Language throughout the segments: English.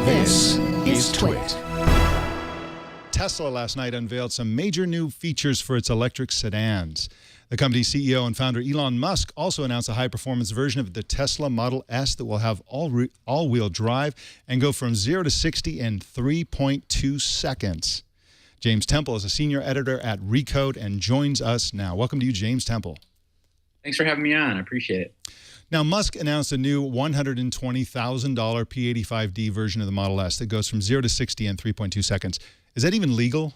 This is TWiT. Tesla last night unveiled some major new features for its electric sedans. The company's CEO and founder Elon Musk also announced a high-performance version of the Tesla Model S that will have all-wheel drive and go from 0 to 60 in 3.2 seconds. James Temple is a senior editor at Recode and joins us now. Welcome to you, James Temple. Thanks for having me on. I appreciate it. Now, Musk announced a new $120,000 P85D version of the Model S that goes from 0 to 60 in 3.2 seconds. Is that even legal?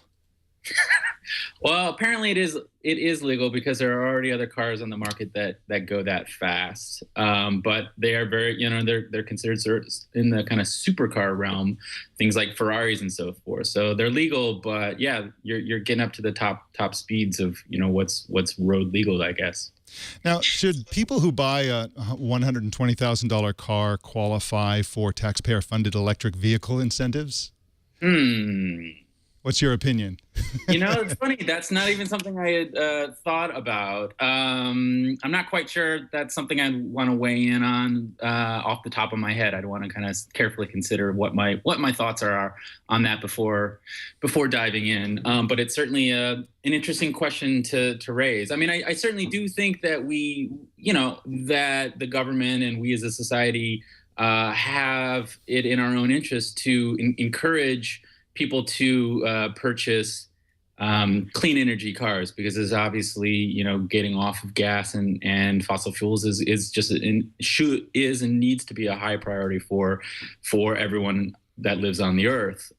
Well, apparently it is legal because there are already other cars on the market that go that fast. But they are very, they're considered in the kind of supercar realm, things like Ferraris and so forth. So they're legal, but yeah, you're getting up to the top speeds of, what's road legal, I guess. Now, should people who buy a $120,000 car qualify for taxpayer-funded electric vehicle incentives? What's your opinion? It's funny. That's not even something I had thought about. I'm not quite sure that's something I'd want to weigh in on off the top of my head. I'd want to kind of carefully consider what my thoughts are on that before diving in. But it's certainly an interesting question to raise. I mean, I certainly do think that that the government and we as a society have it in our own interest to encourage people to purchase clean energy cars, because there's obviously, getting off of gas and fossil fuels is just and needs to be a high priority for everyone that lives on the earth.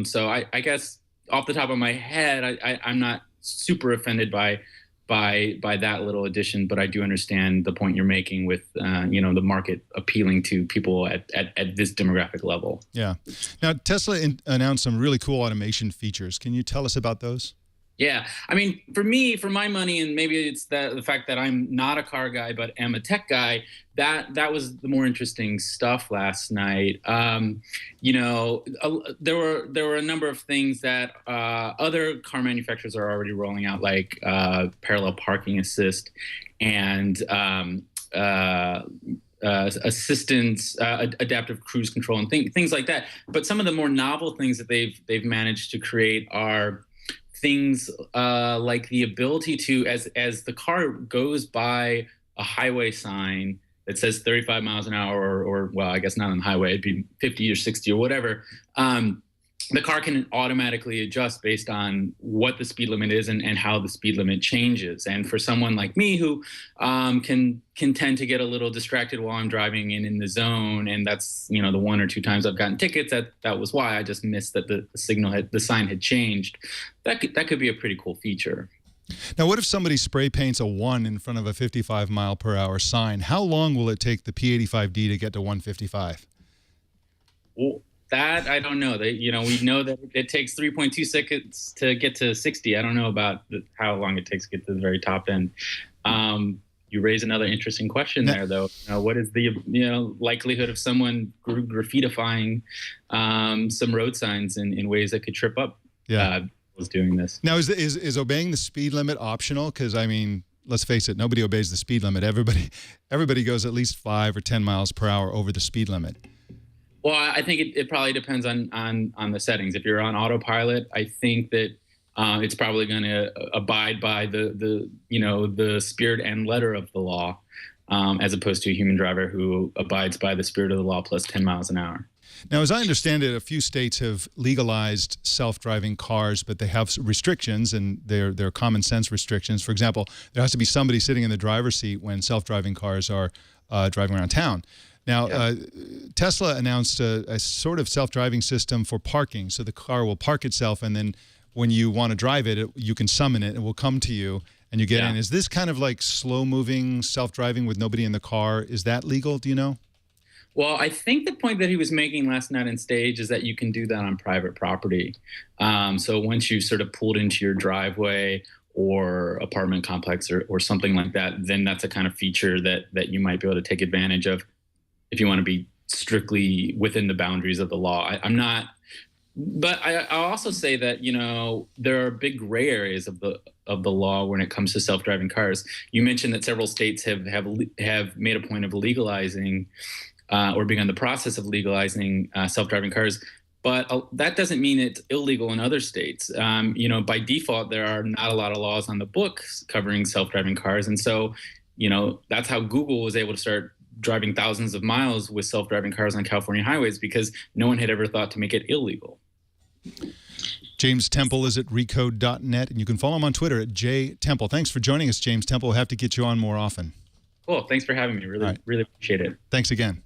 So I guess off the top of my head, I'm not super offended by that little addition, but I do understand the point you're making with the market appealing to people at this demographic level. Yeah. Now, Tesla announced some really cool automation features. Can you tell us about those? Yeah. I mean, for my money, and maybe it's the fact that I'm not a car guy, but am a tech guy, that was the more interesting stuff last night. There were a number of things that other car manufacturers are already rolling out, like parallel parking assist and assistance, adaptive cruise control, and things like that. But some of the more novel things that they've managed to create are things like the ability to, as the car goes by a highway sign that says 35 miles an hour, or well, I guess not on the highway, it'd be 50 or 60 or whatever. The car can automatically adjust based on what the speed limit is and how the speed limit changes. And for someone like me who can tend to get a little distracted while I'm driving and in the zone, and that's the one or two times I've gotten tickets, that was why I just missed that the sign had changed. That could be a pretty cool feature. Now, what if somebody spray paints a 1 in front of a 55 mile per hour sign? How long will it take the P85D to get to 155? Well, that I don't know. We know that it takes 3.2 seconds to get to 60. I don't know about how long it takes to get to the very top end. You raise another interesting question there, though. What is the likelihood of someone graffitifying some road signs in ways that could trip up? Was doing this. Now, is obeying the speed limit optional? Because I mean, let's face it, nobody obeys the speed limit. Everybody goes at least 5 or 10 miles per hour over the speed limit. Well, I think it probably depends on the settings. If you're on autopilot, I think that it's probably going to abide by the spirit and letter of the law, as opposed to a human driver who abides by the spirit of the law plus 10 miles an hour. Now, as I understand it, a few states have legalized self-driving cars, but they have restrictions, and they're common sense restrictions. For example, there has to be somebody sitting in the driver's seat when self-driving cars are driving around town. Now, Tesla announced a sort of self-driving system for parking. So the car will park itself, and then when you want to drive it, you can summon it. It will come to you, and you get in. Is this kind of like slow-moving self-driving with nobody in the car? Is that legal? Do you know? Well, I think the point that he was making last night on stage is that you can do that on private property. So once you sort of pulled into your driveway or apartment complex or something like that, then that's a kind of feature that you might be able to take advantage of if you want to be strictly within the boundaries of the law. I'm not, but I'll also say that, there are big gray areas of the law when it comes to self-driving cars. You mentioned that several states have made a point of legalizing or begun the process of legalizing self-driving cars. But that doesn't mean it's illegal in other states. By default, there are not a lot of laws on the books covering self-driving cars. And so, that's how Google was able to start driving thousands of miles with self-driving cars on California highways, because no one had ever thought to make it illegal. James Temple is at recode.net, and you can follow him on Twitter at jtemple. Thanks for joining us, James Temple. We'll have to get you on more often. Cool. Thanks for having me. Really appreciate it. Thanks again.